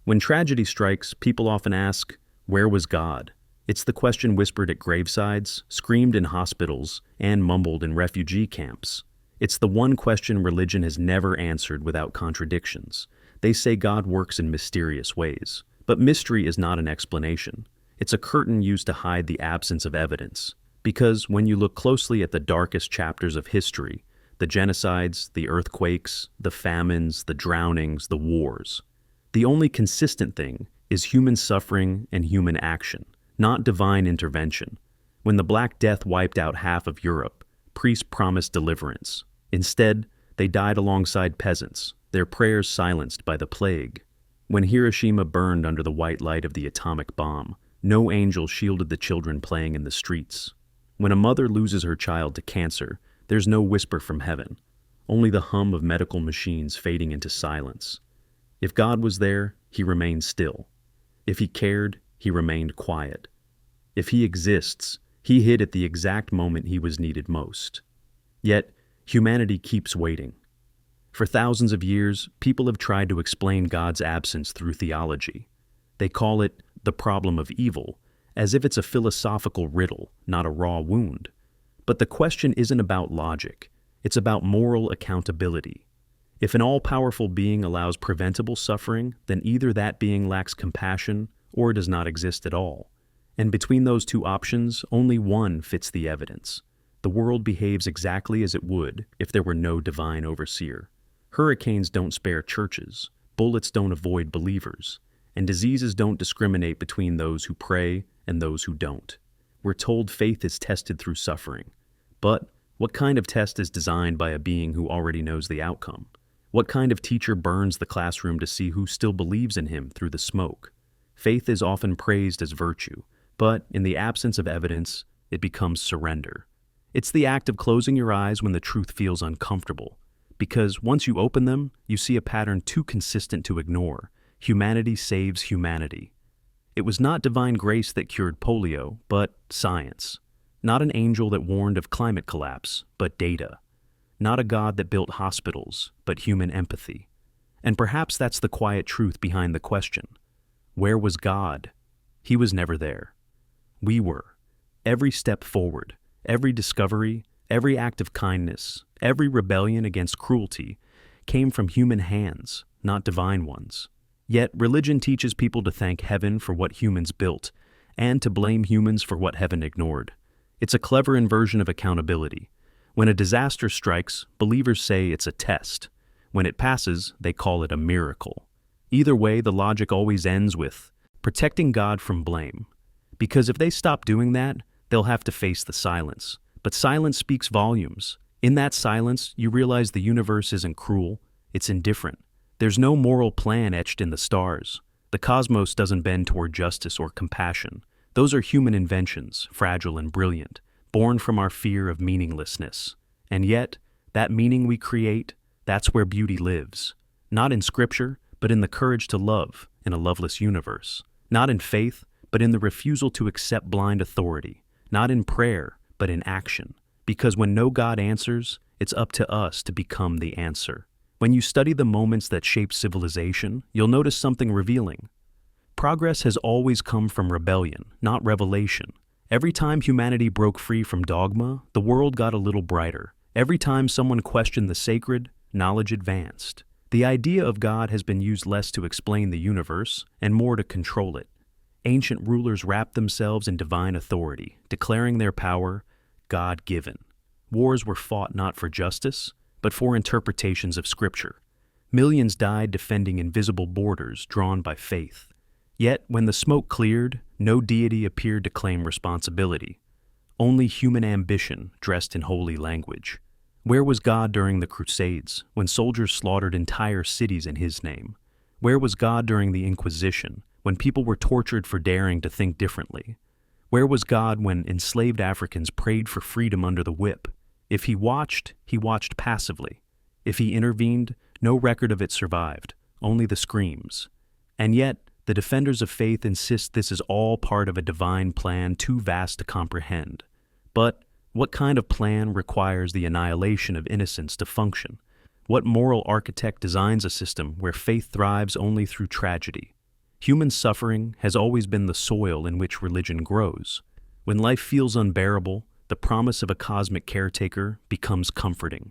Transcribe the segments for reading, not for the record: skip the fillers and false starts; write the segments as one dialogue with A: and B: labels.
A: When tragedy strikes, people often ask, where was God? It's the question whispered at gravesides, screamed in hospitals, and mumbled in refugee camps. It's the one question religion has never answered without contradictions. They say God works in mysterious ways. But mystery is not an explanation. It's a curtain used to hide the absence of evidence. Because when you look closely at the darkest chapters of history, the genocides, the earthquakes, the famines, the drownings, the wars, the only consistent thing is human suffering and human action, not divine intervention. When the Black Death wiped out half of Europe, priests promised deliverance. Instead, they died alongside peasants, their prayers silenced by the plague. When Hiroshima burned under the white light of the atomic bomb, no angel shielded the children playing in the streets. When a mother loses her child to cancer, there's no whisper from heaven, only the hum of medical machines fading into silence. If God was there, he remained still. If he cared, he remained quiet. If he exists, he hid at the exact moment he was needed most. Yet, humanity keeps waiting. For thousands of years, people have tried to explain God's absence through theology. They call it the problem of evil, as if it's a philosophical riddle, not a raw wound. But the question isn't about logic. It's about moral accountability. If an all-powerful being allows preventable suffering, then either that being lacks compassion or does not exist at all. And between those two options, only one fits the evidence. The world behaves exactly as it would if there were no divine overseer. Hurricanes don't spare churches, bullets don't avoid believers, and diseases don't discriminate between those who pray and those who don't. We're told faith is tested through suffering. But what kind of test is designed by a being who already knows the outcome? What kind of teacher burns the classroom to see who still believes in him through the smoke? Faith is often praised as virtue, but in the absence of evidence, it becomes surrender. It's the act of closing your eyes when the truth feels uncomfortable, because once you open them, you see a pattern too consistent to ignore. Humanity saves humanity. It was not divine grace that cured polio, but science. Not an angel that warned of climate collapse, but data. Not a God that built hospitals, but human empathy. And perhaps that's the quiet truth behind the question. Where was God? He was never there. We were. Every step forward, every discovery, every act of kindness, every rebellion against cruelty came from human hands, not divine ones. Yet religion teaches people to thank heaven for what humans built, and to blame humans for what heaven ignored. It's a clever inversion of accountability. When a disaster strikes, believers say it's a test. When it passes, they call it a miracle. Either way, the logic always ends with protecting God from blame. Because if they stop doing that, they'll have to face the silence. But silence speaks volumes. In that silence, you realize the universe isn't cruel, it's indifferent. There's no moral plan etched in the stars. The cosmos doesn't bend toward justice or compassion. Those are human inventions, fragile and brilliant, born from our fear of meaninglessness. And yet, that meaning we create, that's where beauty lives. Not in scripture, but in the courage to love in a loveless universe. Not in faith, but in the refusal to accept blind authority. Not in prayer, but in action. Because when no God answers, it's up to us to become the answer. When you study the moments that shape civilization, you'll notice something revealing. Progress has always come from rebellion, not revelation. Every time humanity broke free from dogma, the world got a little brighter. Every time someone questioned the sacred, knowledge advanced. The idea of God has been used less to explain the universe and more to control it. Ancient rulers wrapped themselves in divine authority, declaring their power God-given. Wars were fought not for justice, but for interpretations of Scripture. Millions died defending invisible borders drawn by faith. Yet, when the smoke cleared, no deity appeared to claim responsibility. Only human ambition dressed in holy language. Where was God during the Crusades, when soldiers slaughtered entire cities in His name? Where was God during the Inquisition, when people were tortured for daring to think differently? Where was God when enslaved Africans prayed for freedom under the whip? If He watched passively. If He intervened, no record of it survived, only the screams. And yet, the defenders of faith insist this is all part of a divine plan too vast to comprehend. But what kind of plan requires the annihilation of innocence to function? What moral architect designs a system where faith thrives only through tragedy? Human suffering has always been the soil in which religion grows. When life feels unbearable, the promise of a cosmic caretaker becomes comforting.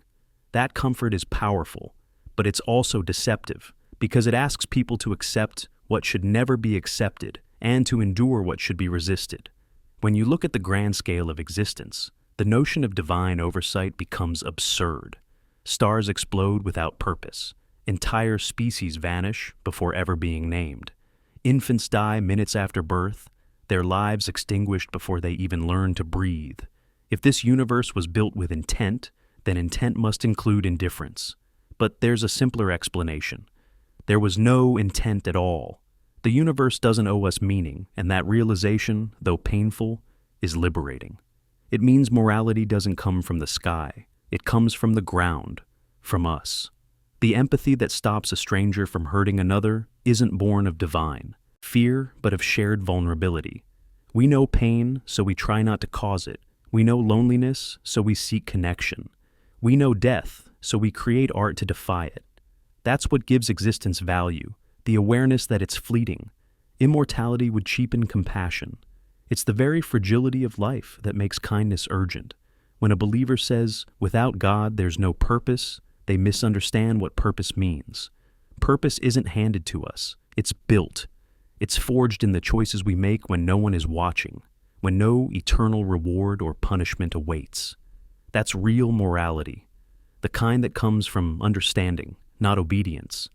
A: That comfort is powerful, but it's also deceptive because it asks people to accept what should never be accepted and to endure what should be resisted. When you look at the grand scale of existence, the notion of divine oversight becomes absurd. Stars explode without purpose. Entire species vanish before ever being named. Infants die minutes after birth, their lives extinguished before they even learn to breathe. If this universe was built with intent, then intent must include indifference. But there's a simpler explanation. There was no intent at all. The universe doesn't owe us meaning, and that realization, though painful, is liberating. It means morality doesn't come from the sky. It comes from the ground, from us. The empathy that stops a stranger from hurting another isn't born of divine fear, but of shared vulnerability. We know pain, so we try not to cause it. We know loneliness, so we seek connection. We know death, so we create art to defy it. That's what gives existence value, the awareness that it's fleeting. Immortality would cheapen compassion. It's the very fragility of life that makes kindness urgent. When a believer says, "Without God, there's no purpose," they misunderstand what purpose means. Purpose isn't handed to us. It's built. It's forged in the choices we make when no one is watching, when no eternal reward or punishment awaits. That's real morality, the kind that comes from understanding, not obedience.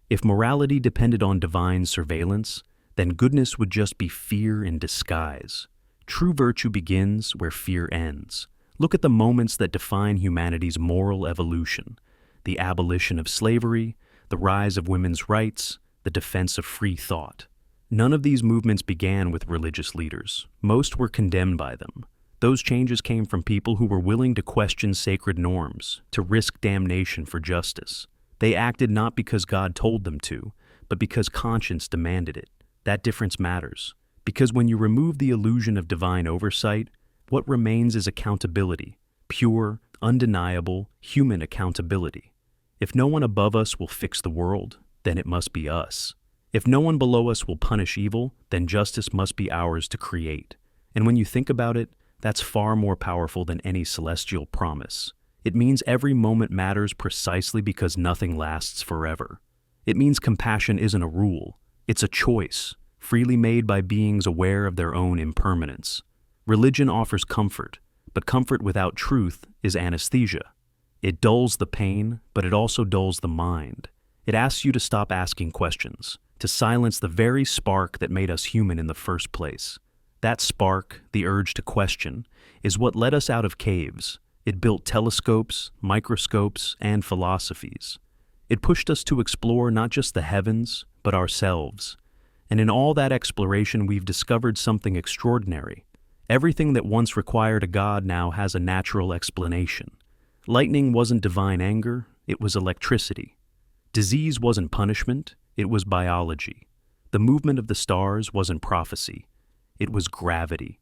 A: If morality depended on divine surveillance, then goodness would just be fear in disguise. True virtue begins where fear ends. Look at the moments that define humanity's moral evolution: the abolition of slavery, the rise of women's rights, the defense of free thought. None of these movements began with religious leaders. Most were condemned by them. Those changes came from people who were willing to question sacred norms, to risk damnation for justice. They acted not because God told them to, but because conscience demanded it. That difference matters, because when you remove the illusion of divine oversight, what remains is accountability, pure, undeniable, human accountability. If no one above us will fix the world, then it must be us. If no one below us will punish evil, then justice must be ours to create. And when you think about it, that's far more powerful than any celestial promise. It means every moment matters precisely because nothing lasts forever. It means compassion isn't a rule. It's a choice, freely made by beings aware of their own impermanence. Religion offers comfort, but comfort without truth is anesthesia. It dulls the pain, but it also dulls the mind. It asks you to stop asking questions, to silence the very spark that made us human in the first place. That spark, the urge to question, is what led us out of caves. It built telescopes, microscopes, and philosophies. It pushed us to explore not just the heavens, but ourselves. And in all that exploration, we've discovered something extraordinary. Everything that once required a god now has a natural explanation. Lightning wasn't divine anger, it was electricity. Disease wasn't punishment, it was biology. The movement of the stars wasn't prophecy, it was gravity.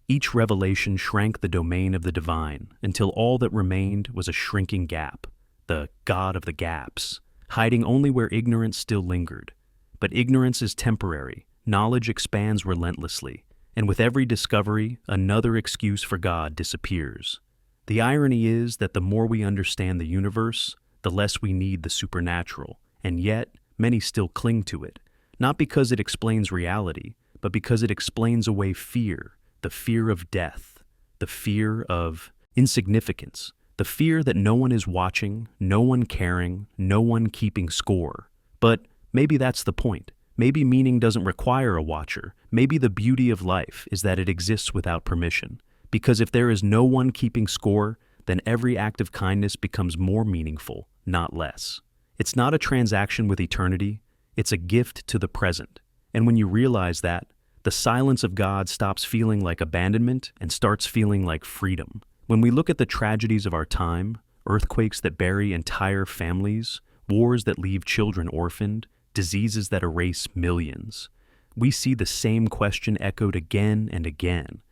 A: Each revelation shrank the domain of the divine until all that remained was a shrinking gap, the God of the gaps, hiding only where ignorance still lingered. But ignorance is temporary, knowledge expands relentlessly, and with every discovery, another excuse for God disappears. The irony is that the more we understand the universe, the less we need the supernatural, and yet many still cling to it, not because it explains reality, but because it explains away fear, the fear of death, the fear of insignificance, the fear that no one is watching, no one caring, no one keeping score. But maybe that's the point. Maybe meaning doesn't require a watcher. Maybe the beauty of life is that it exists without permission. Because if there is no one keeping score, then every act of kindness becomes more meaningful, not less. It's not a transaction with eternity, it's a gift to the present. And when you realize that, the silence of God stops feeling like abandonment and starts feeling like freedom. When we look at the tragedies of our time, earthquakes that bury entire families, wars that leave children orphaned, diseases that erase millions, we see the same question echoed again and again.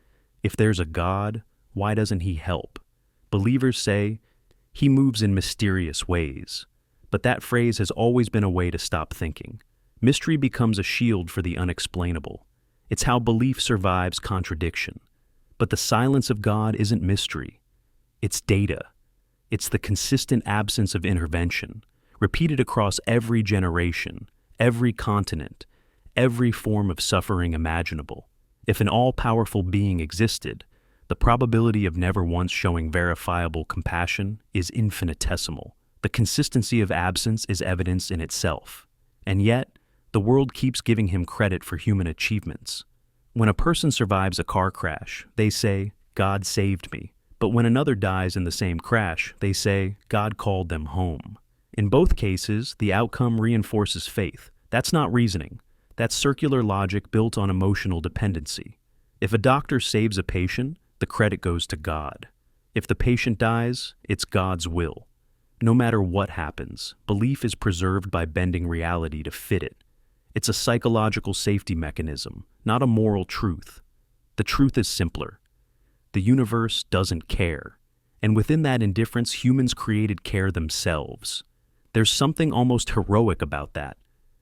A: If there's a God, why doesn't he help? Believers say, he moves in mysterious ways. But that phrase has always been a way to stop thinking. Mystery becomes a shield for the unexplainable. It's how belief survives contradiction. But the silence of God isn't mystery. It's data. It's the consistent absence of intervention, repeated across every generation, every continent, every form of suffering imaginable. If an all-powerful being existed, the probability of never once showing verifiable compassion is infinitesimal. The consistency of absence is evidence in itself. And yet, the world keeps giving him credit for human achievements. When a person survives a car crash, they say, "God saved me." But when another dies in the same crash, they say, "God called them home." In both cases, the outcome reinforces faith. That's not reasoning. That's circular logic built on emotional dependency. If a doctor saves a patient, the credit goes to God. If the patient dies, it's God's will. No matter what happens, belief is preserved by bending reality to fit it. It's a psychological safety mechanism, not a moral truth. The truth is simpler. The universe doesn't care. And within that indifference, humans created care themselves. There's something almost heroic about that.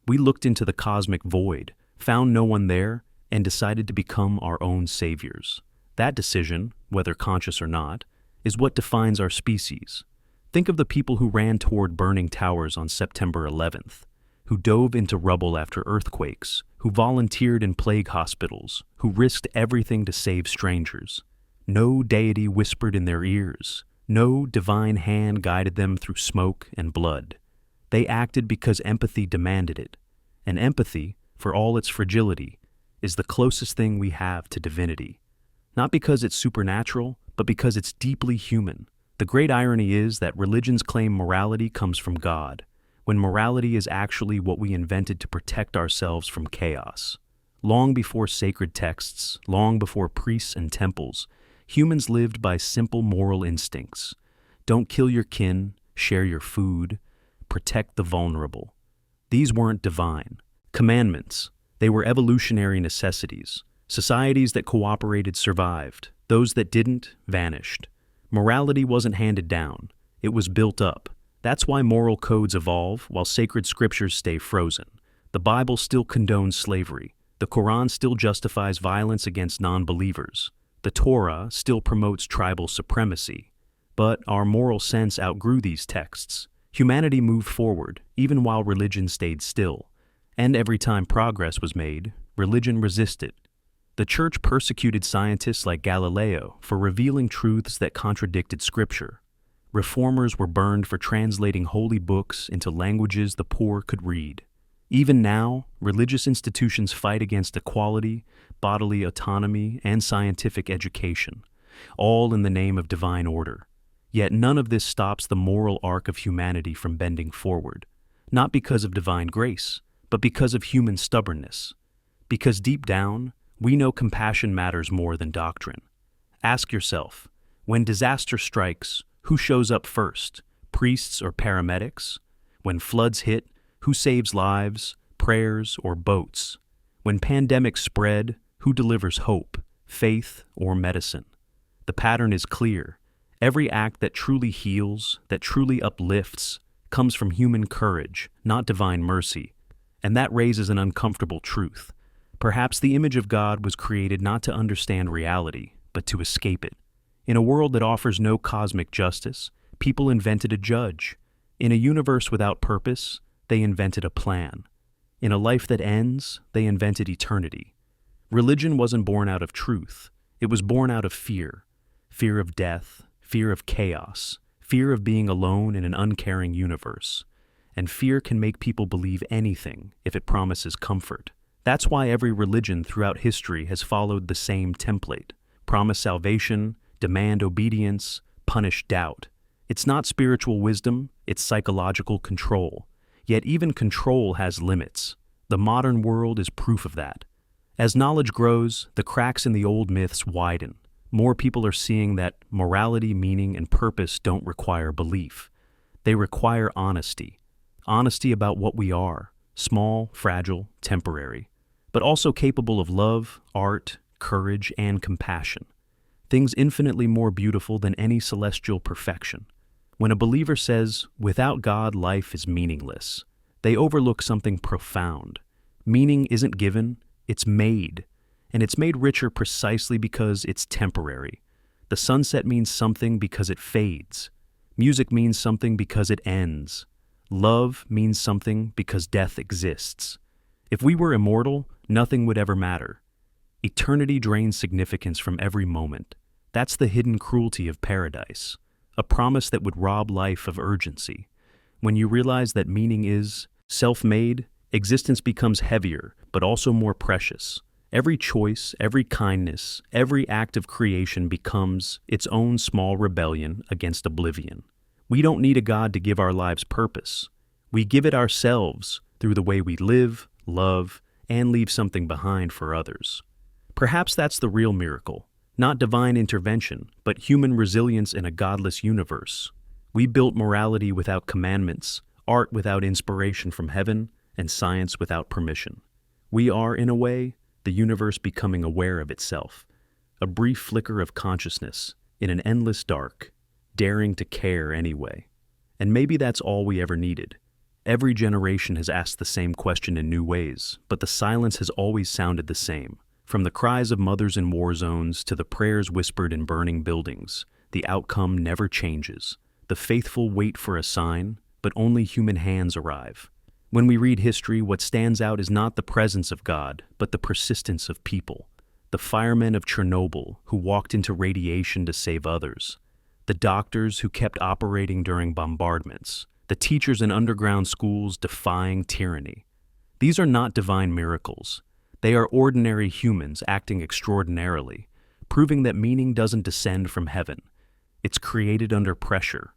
A: We looked into the cosmic void, found no one there, and decided to become our own saviors. That decision, whether conscious or not, is what defines our species. Think of the people who ran toward burning towers on September 11th, who dove into rubble after earthquakes, who volunteered in plague hospitals, who risked everything to save strangers. No deity whispered in their ears. No divine hand guided them through smoke and blood. They acted because empathy demanded it. And empathy, for all its fragility, is the closest thing we have to divinity. Not because it's supernatural, but because it's deeply human. The great irony is that religions claim morality comes from God, when morality is actually what we invented to protect ourselves from chaos. Long before sacred texts, long before priests and temples, humans lived by simple moral instincts. Don't kill your kin, share your food, protect the vulnerable. These weren't divine commandments. They were evolutionary necessities. Societies that cooperated survived. Those that didn't vanished. Morality wasn't handed down. It was built up. That's why moral codes evolve while sacred scriptures stay frozen. The Bible still condones slavery. The Quran still justifies violence against non-believers. The Torah still promotes tribal supremacy. But our moral sense outgrew these texts. Humanity moved forward, even while religion stayed still. And every time progress was made, religion resisted. The church persecuted scientists like Galileo for revealing truths that contradicted Scripture. Reformers were burned for translating holy books into languages the poor could read. Even now, religious institutions fight against equality, bodily autonomy, and scientific education, all in the name of divine order. Yet none of this stops the moral arc of humanity from bending forward, not because of divine grace, but because of human stubbornness. Because deep down, we know compassion matters more than doctrine. Ask yourself, when disaster strikes, who shows up first, priests or paramedics? When floods hit, who saves lives, prayers or boats? When pandemics spread, who delivers hope, faith or medicine? The pattern is clear. Every act that truly heals, that truly uplifts, comes from human courage, not divine mercy. And that raises an uncomfortable truth. Perhaps the image of God was created not to understand reality, but to escape it. In a world that offers no cosmic justice, people invented a judge. In a universe without purpose, they invented a plan. In a life that ends, they invented eternity. Religion wasn't born out of truth. It was born out of fear. Fear of death, fear of chaos, fear of being alone in an uncaring universe. And fear can make people believe anything if it promises comfort. That's why every religion throughout history has followed the same template. Promise salvation, demand obedience, punish doubt. It's not spiritual wisdom, it's psychological control. Yet even control has limits. The modern world is proof of that. As knowledge grows, the cracks in the old myths widen. More people are seeing that morality, meaning, and purpose don't require belief. They require honesty. Honesty about what we are, small, fragile, temporary, but also capable of love, art, courage, and compassion. Things infinitely more beautiful than any celestial perfection. When a believer says, "Without God, life is meaningless," they overlook something profound. Meaning isn't given, it's made. And it's made richer precisely because it's temporary. The sunset means something because it fades. Music means something because it ends. Love means something because death exists. If we were immortal, nothing would ever matter. Eternity drains significance from every moment. That's the hidden cruelty of paradise, a promise that would rob life of urgency. When you realize that meaning is self-made, existence becomes heavier, but also more precious. Every choice, every kindness, every act of creation becomes its own small rebellion against oblivion. We don't need a God to give our lives purpose. We give it ourselves through the way we live, love, and leave something behind for others. Perhaps that's the real miracle, not divine intervention, but human resilience in a godless universe. We built morality without commandments, art without inspiration from heaven, and science without permission. We are, in a way, the universe becoming aware of itself, a brief flicker of consciousness in an endless dark, daring to care anyway. And maybe that's all we ever needed. Every generation has asked the same question in new ways, but the silence has always sounded the same. From the cries of mothers in war zones to the prayers whispered in burning buildings, the outcome never changes. The faithful wait for a sign, but only human hands arrive. When we read history, what stands out is not the presence of God, but the persistence of people. The firemen of Chernobyl who walked into radiation to save others. The doctors who kept operating during bombardments. The teachers in underground schools defying tyranny. These are not divine miracles. They are ordinary humans acting extraordinarily, proving that meaning doesn't descend from heaven. It's created under pressure.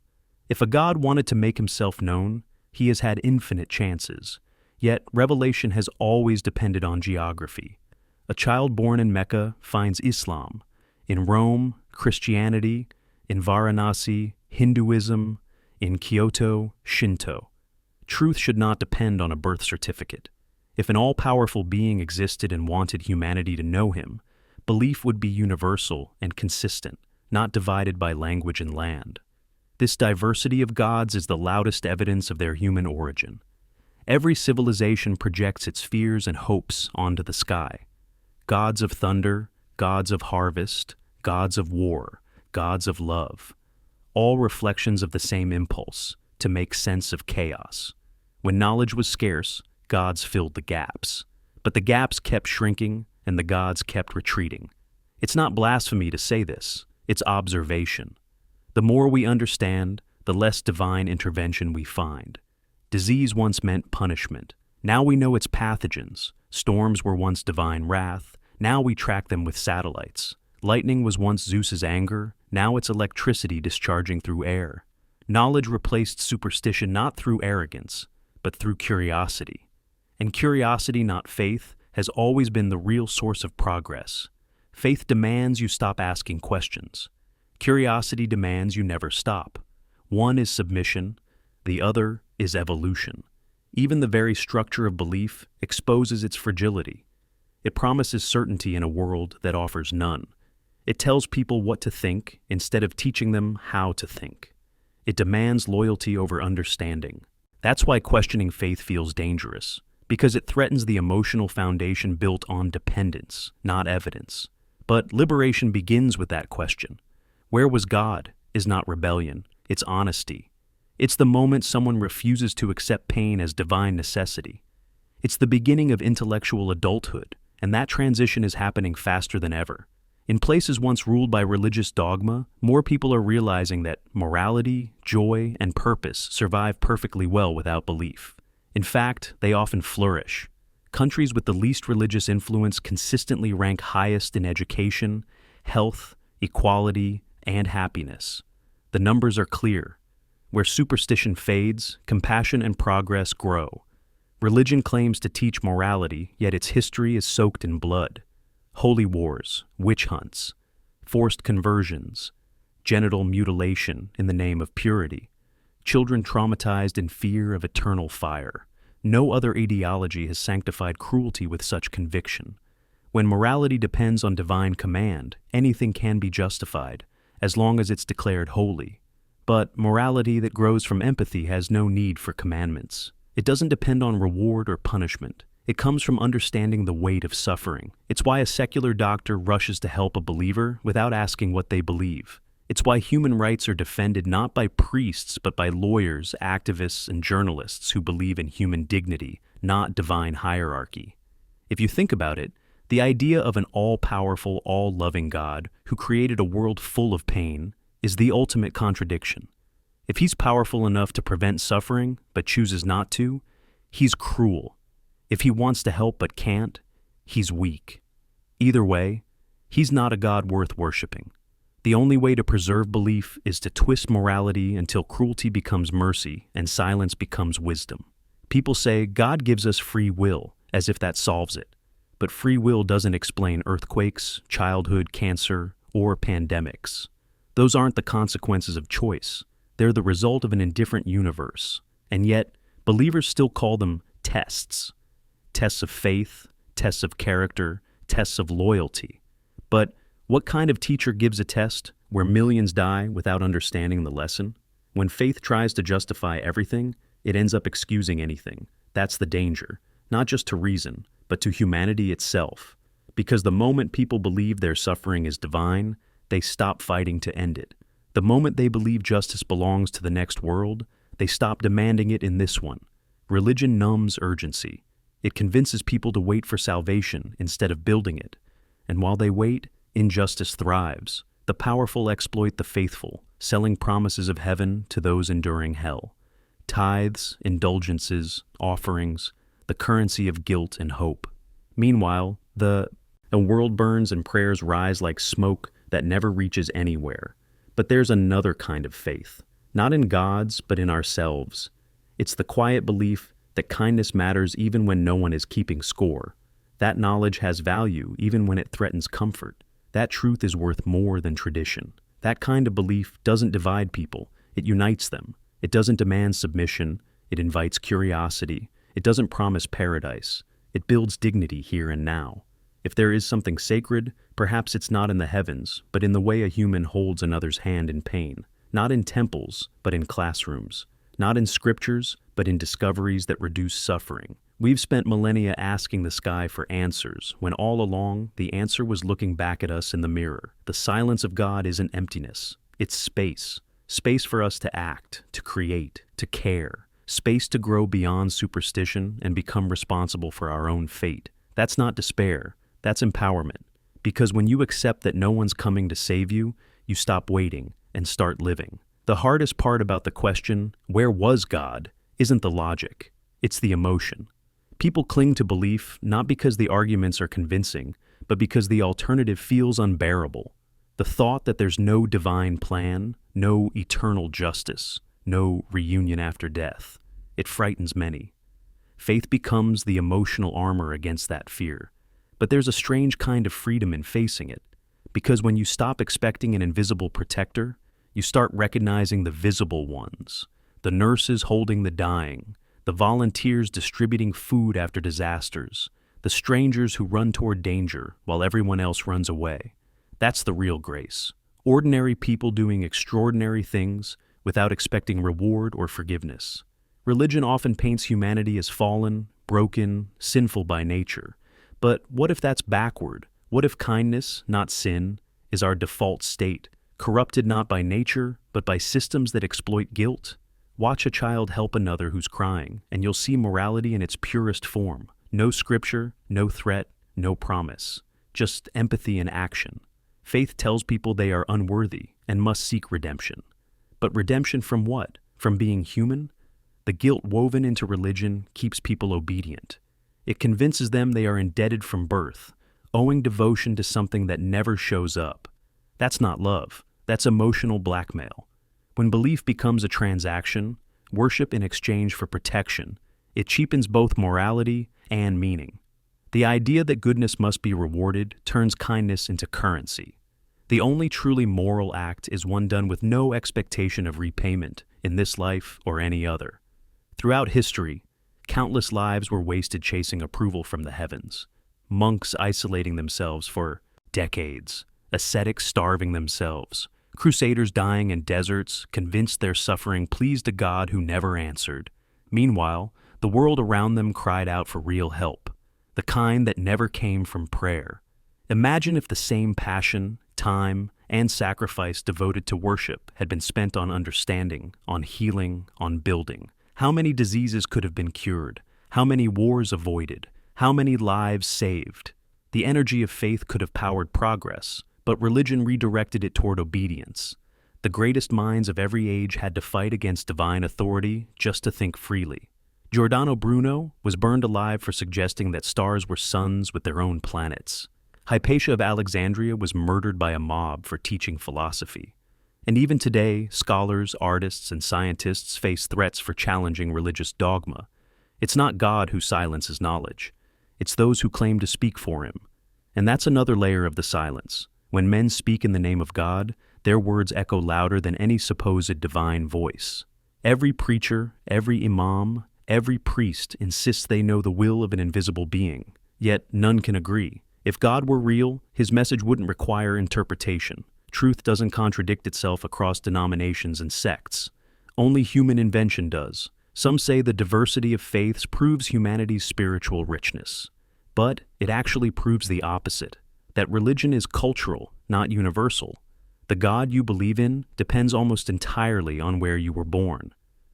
A: If a God wanted to make himself known, he has had infinite chances. Yet, revelation has always depended on geography. A child born in Mecca finds Islam. In Rome, Christianity. In Varanasi, Hinduism. In Kyoto, Shinto. Truth should not depend on a birth certificate. If an all-powerful being existed and wanted humanity to know him, belief would be universal and consistent, not divided by language and land. This diversity of gods is the loudest evidence of their human origin. Every civilization projects its fears and hopes onto the sky. Gods of thunder, gods of harvest, gods of war, gods of love. All reflections of the same impulse, to make sense of chaos. When knowledge was scarce, gods filled the gaps. But the gaps kept shrinking, and the gods kept retreating. It's not blasphemy to say this, it's observation. The more we understand, the less divine intervention we find. Disease once meant punishment. Now we know it's pathogens. Storms were once divine wrath. Now we track them with satellites. Lightning was once Zeus's anger. Now it's electricity discharging through air. Knowledge replaced superstition not through arrogance, but through curiosity. And curiosity, not faith, has always been the real source of progress. Faith demands you stop asking questions. Curiosity demands you never stop. One is submission, the other is evolution. Even the very structure of belief exposes its fragility. It promises certainty in a world that offers none. It tells people what to think instead of teaching them how to think. It demands loyalty over understanding. That's why questioning faith feels dangerous, because it threatens the emotional foundation built on dependence, not evidence. But liberation begins with that question. Where was God is not rebellion, it's honesty. It's the moment someone refuses to accept pain as divine necessity. It's the beginning of intellectual adulthood, and that transition is happening faster than ever. In places once ruled by religious dogma, more people are realizing that morality, joy, and purpose survive perfectly well without belief. In fact, they often flourish. Countries with the least religious influence consistently rank highest in education, health, equality, and happiness. The numbers are clear. Where superstition fades, compassion and progress grow. Religion claims to teach morality, yet its history is soaked in blood. Holy wars, witch hunts, forced conversions, genital mutilation in the name of purity, children traumatized in fear of eternal fire. No other ideology has sanctified cruelty with such conviction. When morality depends on divine command, anything can be justified, as long as it's declared holy. But morality that grows from empathy has no need for commandments. It doesn't depend on reward or punishment. It comes from understanding the weight of suffering. It's why a secular doctor rushes to help a believer without asking what they believe. It's why human rights are defended not by priests but by lawyers, activists, and journalists who believe in human dignity, not divine hierarchy. If you think about it, the idea of an all-powerful, all-loving God who created a world full of pain is the ultimate contradiction. If he's powerful enough to prevent suffering but chooses not to, he's cruel. If he wants to help but can't, he's weak. Either way, he's not a God worth worshiping. The only way to preserve belief is to twist morality until cruelty becomes mercy and silence becomes wisdom. People say God gives us free will, as if that solves it. But free will doesn't explain earthquakes, childhood cancer, or pandemics. Those aren't the consequences of choice. They're the result of an indifferent universe. And yet, believers still call them tests. Tests of faith, tests of character, tests of loyalty. But what kind of teacher gives a test where millions die without understanding the lesson? When faith tries to justify everything, it ends up excusing anything. That's the danger, not just to reason, but to humanity itself. Because the moment people believe their suffering is divine, they stop fighting to end it. The moment they believe justice belongs to the next world, they stop demanding it in this one. Religion numbs urgency. It convinces people to wait for salvation instead of building it. And while they wait, injustice thrives. The powerful exploit the faithful, selling promises of heaven to those enduring hell. Tithes, indulgences, offerings, the currency of guilt and hope. Meanwhile, the world burns and prayers rise like smoke that never reaches anywhere. But there's another kind of faith, not in gods, but in ourselves. It's the quiet belief that kindness matters even when no one is keeping score. That knowledge has value even when it threatens comfort. That truth is worth more than tradition. That kind of belief doesn't divide people, it unites them. It doesn't demand submission, it invites curiosity. It doesn't promise paradise. It builds dignity here and now. If there is something sacred, perhaps it's not in the heavens, but in the way a human holds another's hand in pain. Not in temples, but in classrooms. Not in scriptures, but in discoveries that reduce suffering. We've spent millennia asking the sky for answers, when all along, the answer was looking back at us in the mirror. The silence of God isn't emptiness. It's space. Space for us to act, to create, to care. Space to grow beyond superstition and become responsible for our own fate. That's not despair. That's empowerment. Because when you accept that no one's coming to save you, you stop waiting and start living. The hardest part about the question, where was God, isn't the logic. It's the emotion. People cling to belief not because the arguments are convincing, but because the alternative feels unbearable. The thought that there's no divine plan, no eternal justice, no reunion after death. It frightens many. Faith becomes the emotional armor against that fear. But there's a strange kind of freedom in facing it, because when you stop expecting an invisible protector, you start recognizing the visible ones, the nurses holding the dying, the volunteers distributing food after disasters, the strangers who run toward danger while everyone else runs away. That's the real grace. Ordinary people doing extraordinary things without expecting reward or forgiveness. Religion often paints humanity as fallen, broken, sinful by nature. But what if that's backward? What if kindness, not sin, is our default state, corrupted not by nature, but by systems that exploit guilt? Watch a child help another who's crying, and you'll see morality in its purest form. No scripture, no threat, no promise. Just empathy and action. Faith tells people they are unworthy and must seek redemption. But redemption from what? From being human? The guilt woven into religion keeps people obedient. It convinces them they are indebted from birth, owing devotion to something that never shows up. That's not love. That's emotional blackmail. When belief becomes a transaction, worship in exchange for protection, it cheapens both morality and meaning. The idea that goodness must be rewarded turns kindness into currency. The only truly moral act is one done with no expectation of repayment in this life or any other. Throughout history, countless lives were wasted chasing approval from the heavens. Monks isolating themselves for decades, ascetics starving themselves, crusaders dying in deserts, convinced their suffering pleased a God who never answered. Meanwhile, the world around them cried out for real help. the kind that never came from prayer. Imagine if the same passion, time, and sacrifice devoted to worship had been spent on understanding, on healing, on building. How many diseases could have been cured? How many wars avoided? How many lives saved? The energy of faith could have powered progress, but religion redirected it toward obedience. The greatest minds of every age had to fight against divine authority just to think freely. Giordano Bruno was burned alive for suggesting that stars were suns with their own planets. Hypatia of Alexandria was murdered by a mob for teaching philosophy. And even today, scholars, artists, and scientists face threats for challenging religious dogma. It's not God who silences knowledge. It's those who claim to speak for him. And that's another layer of the silence. When men speak in the name of God, their words echo louder than any supposed divine voice. Every preacher, every imam, every priest insists they know the will of an invisible being, yet none can agree. If God were real, his message wouldn't require interpretation. Truth doesn't contradict itself across denominations and sects. Only human invention does. Some say the diversity of faiths proves humanity's spiritual richness. But it actually proves the opposite, that religion is cultural, not universal. The God you believe in depends almost entirely on where you were born.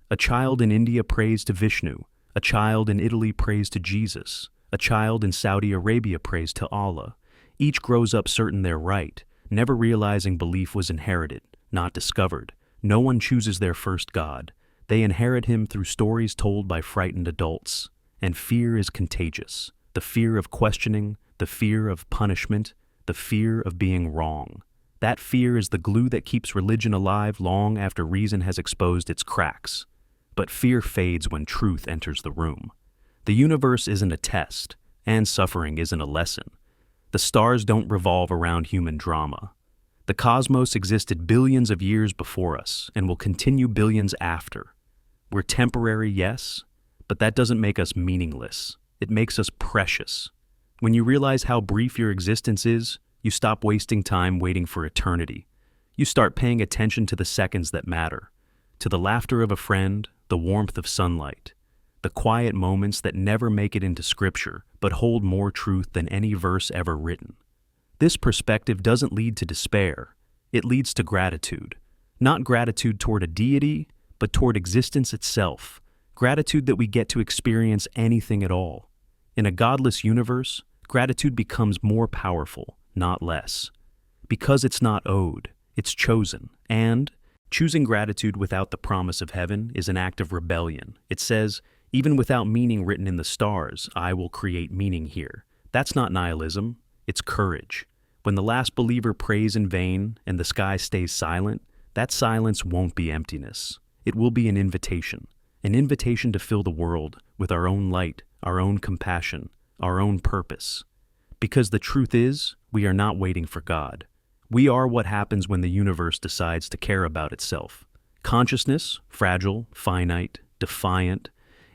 A: A child in India prays to Vishnu. A child in Italy prays to Jesus. A child in Saudi Arabia prays to Allah. Each grows up certain they're right, never realizing belief was inherited, not discovered. No one chooses their first God. They inherit him through stories told by frightened adults. And fear is contagious. The fear of questioning, the fear of punishment, the fear of being wrong. That fear is the glue that keeps religion alive long after reason has exposed its cracks. But fear fades when truth enters the room. The universe isn't a test, and suffering isn't a lesson. The stars don't revolve around human drama. The cosmos existed billions of years before us and will continue billions after. We're temporary, yes, but that doesn't make us meaningless. It makes us precious. When you realize how brief your existence is, you stop wasting time waiting for eternity. You start paying attention to the seconds that matter, to the laughter of a friend, the warmth of sunlight, the quiet moments that never make it into scripture but hold more truth than any verse ever written. This perspective doesn't lead to despair. It leads to gratitude. Not gratitude toward a deity, but toward existence itself. Gratitude that we get to experience anything at all. In a godless universe, gratitude becomes more powerful, not less. Because it's not owed, it's chosen. And choosing gratitude without the promise of heaven is an act of rebellion. It says, even without meaning written in the stars, I will create meaning here. That's not nihilism, it's courage. When the last believer prays in vain and the sky stays silent, that silence won't be emptiness. It will be an invitation to fill the world with our own light, our own compassion, our own purpose. Because the truth is, we are not waiting for God. We are what happens when the universe decides to care about itself. Consciousness, fragile, finite, defiant,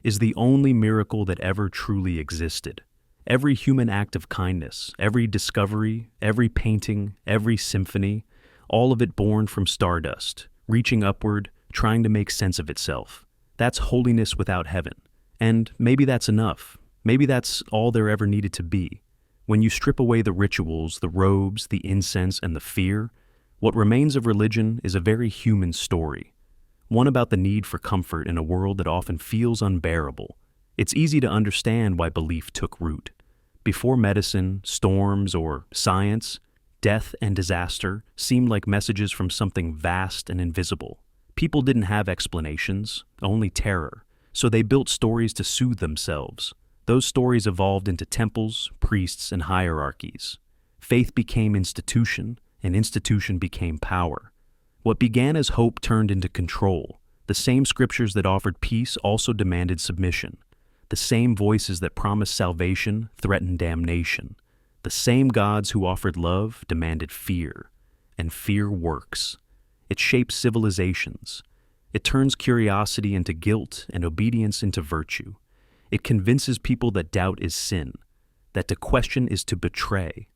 A: is the only miracle that ever truly existed. Every human act of kindness, every discovery, every painting, every symphony, all of it born from stardust, reaching upward, trying to make sense of itself. That's holiness without heaven. And maybe that's enough. Maybe that's all there ever needed to be. When you strip away the rituals, the robes, the incense, and the fear, what remains of religion is a very human story. One about the need for comfort in a world that often feels unbearable. It's easy to understand why belief took root. Before medicine, storms, or science, death and disaster seemed like messages from something vast and invisible. People didn't have explanations, only terror, so they built stories to soothe themselves. Those stories evolved into temples, priests, and hierarchies. Faith became institution, and institution became power. What began as hope turned into control. The same scriptures that offered peace also demanded submission. The same voices that promised salvation threatened damnation. The same gods who offered love demanded fear. And fear works. It shapes civilizations. It turns curiosity into guilt and obedience into virtue. It convinces people that doubt is sin, that to question is to betray.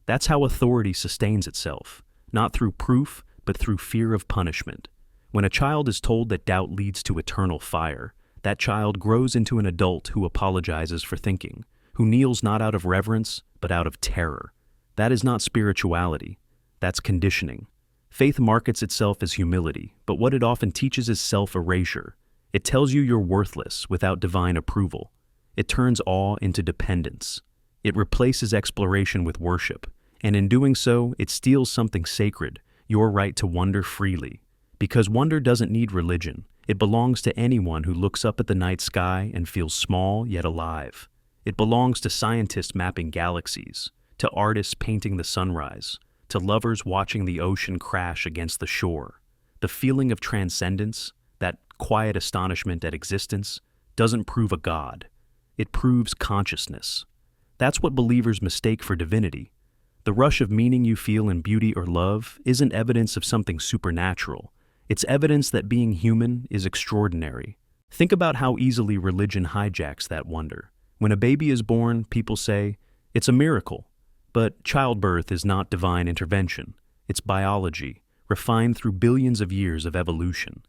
A: That's how authority sustains itself, not through proof, but through fear of punishment. When a child is told that doubt leads to eternal fire, that child grows into an adult who apologizes for thinking, who kneels not out of reverence, but out of terror. That is not spirituality. That's conditioning. Faith markets itself as humility, but what it often teaches is self-erasure. It tells you you're worthless without divine approval. It turns awe into dependence. It replaces exploration with worship, and in doing so, it steals something sacred, your right to wonder freely. Because wonder doesn't need religion. It belongs to anyone who looks up at the night sky and feels small yet alive. It belongs to scientists mapping galaxies, to artists painting the sunrise, to lovers watching the ocean crash against the shore. The feeling of transcendence, that quiet astonishment at existence, doesn't prove a god. It proves consciousness. That's what believers mistake for divinity. The rush of meaning you feel in beauty or love isn't evidence of something supernatural. It's evidence that being human is extraordinary. Think about how easily religion hijacks that wonder. When a baby is born, people say, "It's a miracle." But childbirth is not divine intervention. It's biology, refined through billions of years of evolution.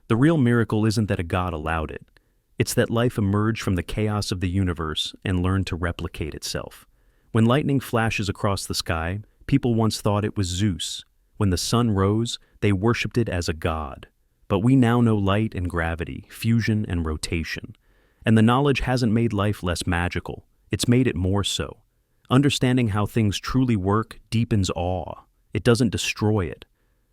A: The real miracle isn't that a god allowed it. It's that life emerged from the chaos of the universe and learned to replicate itself. When lightning flashes across the sky, people once thought it was Zeus. When the sun rose, they worshipped it as a god. But we now know light and gravity, fusion and rotation. And the knowledge hasn't made life less magical. It's made it more so. Understanding how things truly work deepens awe. It doesn't destroy it.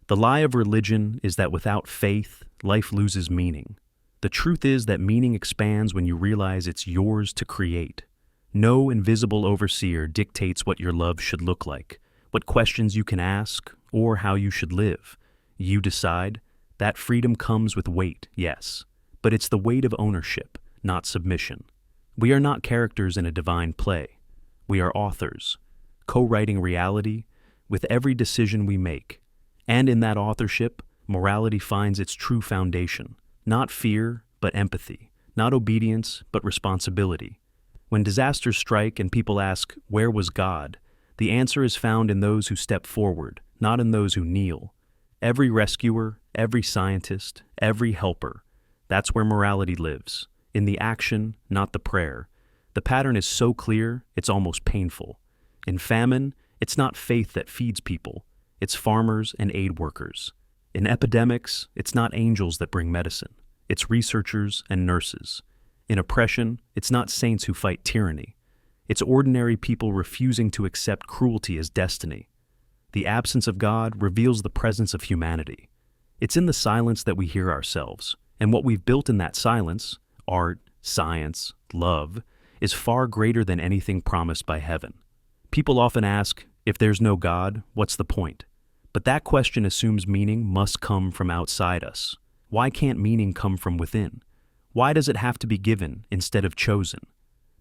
A: The lie of religion is that without faith, life loses meaning. The truth is that meaning expands when you realize it's yours to create. No invisible overseer dictates what your love should look like, what questions you can ask, or how you should live. You decide. That freedom comes with weight, yes, but it's the weight of ownership, not submission. We are not characters in a divine play. We are authors, co-writing reality with every decision we make. And in that authorship, morality finds its true foundation. Not fear, but empathy. Not obedience, but responsibility. When disasters strike and people ask, "Where was God?" the answer is found in those who step forward, not in those who kneel. Every rescuer, every scientist, every helper. That's where morality lives. In the action, not the prayer. The pattern is so clear, it's almost painful. In famine, it's not faith that feeds people. It's farmers and aid workers. In epidemics, it's not angels that bring medicine. It's researchers and nurses. In oppression, it's not saints who fight tyranny. It's ordinary people refusing to accept cruelty as destiny. The absence of God reveals the presence of humanity. It's in the silence that we hear ourselves, and what we've built in that silence, art, science, love, is far greater than anything promised by heaven. People often ask, if there's no God, what's the point? But that question assumes meaning must come from outside us. Why can't meaning come from within? Why does it have to be given instead of chosen?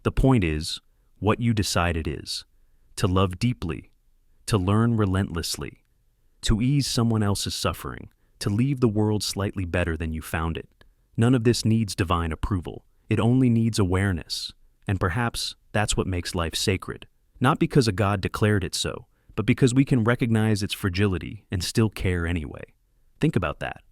A: The point is, what you decide it is. To love deeply, to learn relentlessly, to ease someone else's suffering, to leave the world slightly better than you found it. None of this needs divine approval. It only needs awareness. And perhaps that's what makes life sacred. Not because a God declared it so, but because we can recognize its fragility and still care anyway. Think about that.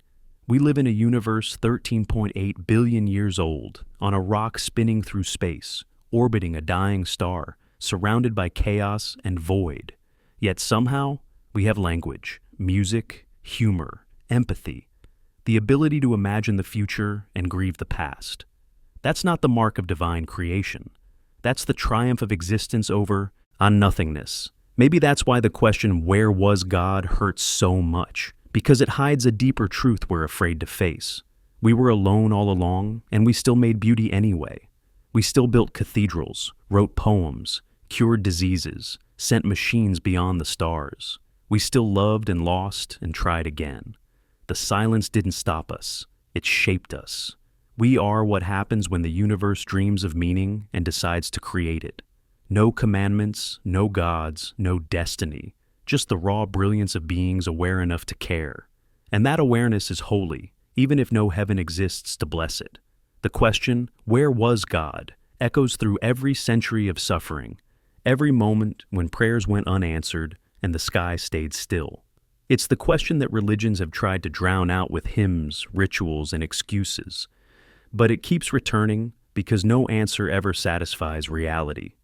A: We live in a universe 13.8 billion years old, on a rock spinning through space, orbiting a dying star, surrounded by chaos and void. Yet somehow, we have language, music, humor, empathy, the ability to imagine the future and grieve the past. That's not the mark of divine creation. That's the triumph of existence over nothingness. Maybe that's why the question, "Where was God?" hurts so much, because it hides a deeper truth we're afraid to face. We were alone all along, and we still made beauty anyway. We still built cathedrals, wrote poems, cured diseases, sent machines beyond the stars. We still loved and lost and tried again. The silence didn't stop us. It shaped us. We are what happens when the universe dreams of meaning and decides to create it. No commandments, no gods, no destiny, just the raw brilliance of beings aware enough to care. And that awareness is holy, even if no heaven exists to bless it. The question, "Where was God?" echoes through every century of suffering, every moment when prayers went unanswered and the sky stayed still. It's the question that religions have tried to drown out with hymns, rituals, and excuses. But it keeps returning because no answer ever satisfies reality.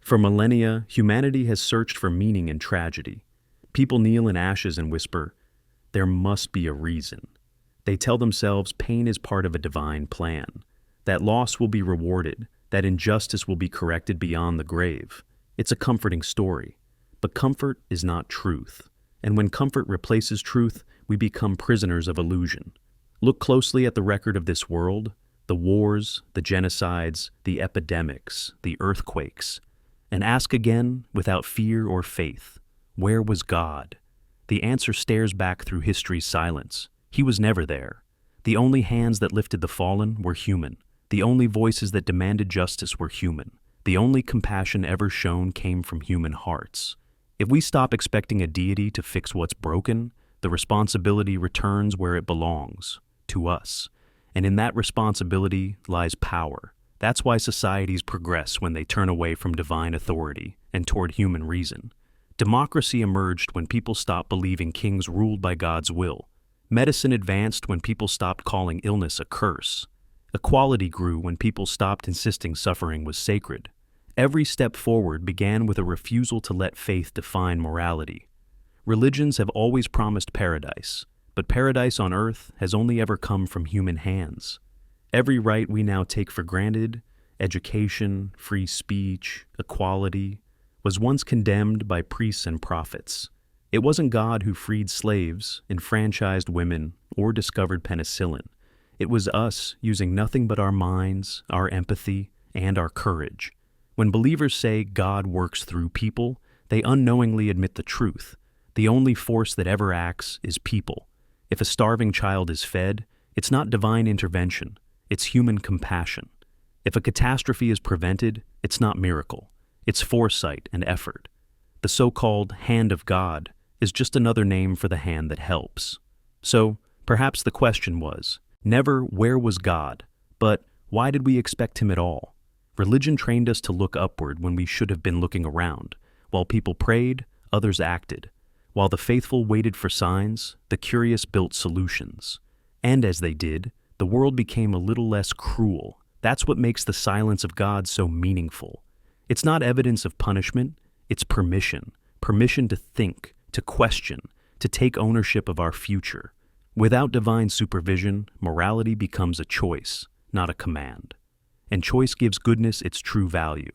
A: For millennia, humanity has searched for meaning in tragedy. People kneel in ashes and whisper, "There must be a reason." They tell themselves pain is part of a divine plan, that loss will be rewarded, that injustice will be corrected beyond the grave. It's a comforting story. But comfort is not truth. And when comfort replaces truth, we become prisoners of illusion. Look closely at the record of this world, the wars, the genocides, the epidemics, the earthquakes, and ask again, without fear or faith, where was God? The answer stares back through history's silence. He was never there. The only hands that lifted the fallen were human. The only voices that demanded justice were human. The only compassion ever shown came from human hearts. If we stop expecting a deity to fix what's broken, the responsibility returns where it belongs, to us. And in that responsibility lies power. That's why societies progress when they turn away from divine authority and toward human reason. Democracy emerged when people stopped believing kings ruled by God's will. Medicine advanced when people stopped calling illness a curse. Equality grew when people stopped insisting suffering was sacred. Every step forward began with a refusal to let faith define morality. Religions have always promised paradise, but paradise on earth has only ever come from human hands. Every right we now take for granted, education, free speech, equality, was once condemned by priests and prophets. It wasn't God who freed slaves, enfranchised women, or discovered penicillin. It was us using nothing but our minds, our empathy, and our courage. When believers say God works through people, they unknowingly admit the truth. The only force that ever acts is people. If a starving child is fed, it's not divine intervention, it's human compassion. If a catastrophe is prevented, it's not miracle, it's foresight and effort. The so-called hand of God is just another name for the hand that helps. So, perhaps the question was, never where was God, but why did we expect him at all? Religion trained us to look upward when we should have been looking around. While people prayed, others acted. While the faithful waited for signs, the curious built solutions. And as they did, the world became a little less cruel. That's what makes the silence of God so meaningful. It's not evidence of punishment, it's permission. Permission to think, to question, to take ownership of our future. Without divine supervision, morality becomes a choice, not a command. And choice gives goodness its true value.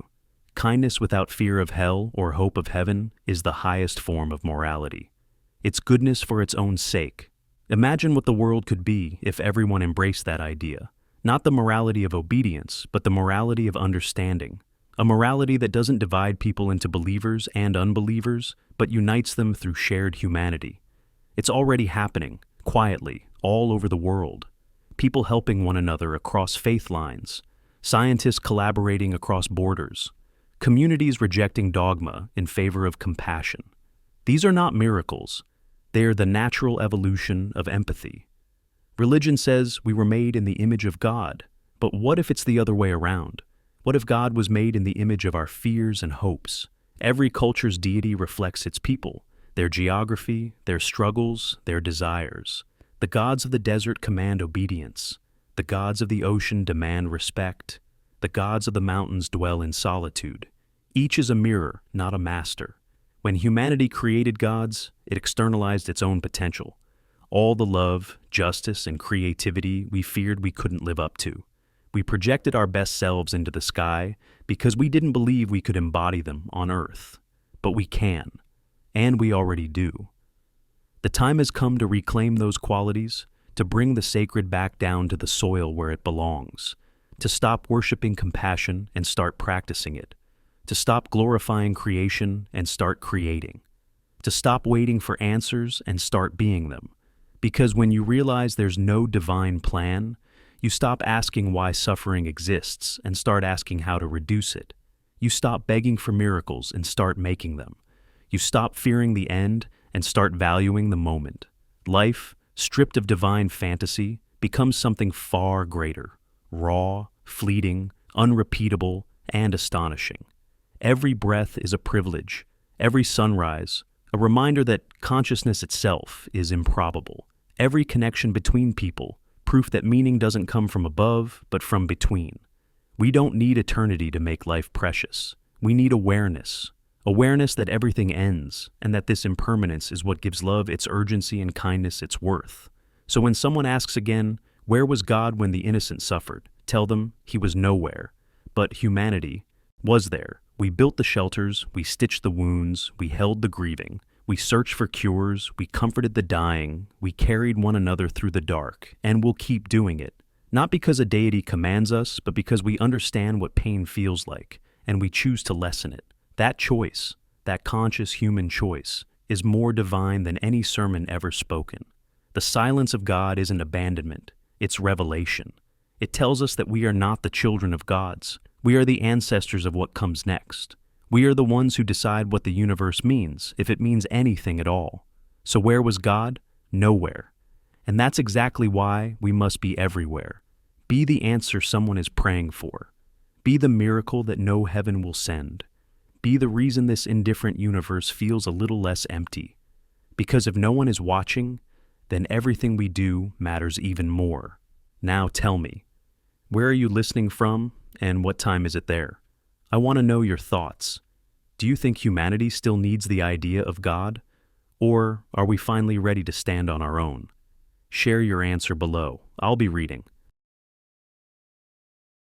A: Kindness without fear of hell or hope of heaven is the highest form of morality. It's goodness for its own sake. Imagine what the world could be if everyone embraced that idea. Not the morality of obedience, but the morality of understanding. A morality that doesn't divide people into believers and unbelievers, but unites them through shared humanity. It's already happening, quietly, all over the world. People helping one another across faith lines. Scientists collaborating across borders. Communities rejecting dogma in favor of compassion. These are not miracles. They are the natural evolution of empathy. Religion says we were made in the image of God, but what if it's the other way around? What if God was made in the image of our fears and hopes? Every culture's deity reflects its people, their geography, their struggles, their desires. The gods of the desert command obedience. The gods of the ocean demand respect. The gods of the mountains dwell in solitude. Each is a mirror, not a master. When humanity created gods, it externalized its own potential. All the love, justice, and creativity we feared we couldn't live up to. We projected our best selves into the sky because we didn't believe we could embody them on Earth. But we can, and we already do. The time has come to reclaim those qualities, to bring the sacred back down to the soil where it belongs, to stop worshiping compassion and start practicing it, to stop glorifying creation and start creating, to stop waiting for answers and start being them. Because when you realize there's no divine plan, you stop asking why suffering exists and start asking how to reduce it. You stop begging for miracles and start making them. You stop fearing the end and start valuing the moment. Life, stripped of divine fantasy, becomes something far greater, raw, fleeting, unrepeatable, and astonishing. Every breath is a privilege, every sunrise, a reminder that consciousness itself is improbable. Every connection between people, proof that meaning doesn't come from above, but from between. We don't need eternity to make life precious. We need awareness. Awareness that everything ends, and that this impermanence is what gives love its urgency and kindness its worth. So when someone asks again, where was God when the innocent suffered? Tell them he was nowhere. But humanity was there. We built the shelters, we stitched the wounds, we held the grieving. We searched for cures, we comforted the dying, we carried one another through the dark, and we'll keep doing it. Not because a deity commands us, but because we understand what pain feels like, and we choose to lessen it. That choice, that conscious human choice, is more divine than any sermon ever spoken. The silence of God isn't abandonment, it's revelation. It tells us that we are not the children of gods. We are the ancestors of what comes next. We are the ones who decide what the universe means, if it means anything at all. So where was God? Nowhere. And that's exactly why we must be everywhere. Be the answer someone is praying for. Be the miracle that no heaven will send. Be the reason this indifferent universe feels a little less empty. Because if no one is watching, then everything we do matters even more. Now tell me, where are you listening from, and what time is it there? I want to know your thoughts. Do you think humanity still needs the idea of God? Or are we finally ready to stand on our own? Share your answer below. I'll be reading.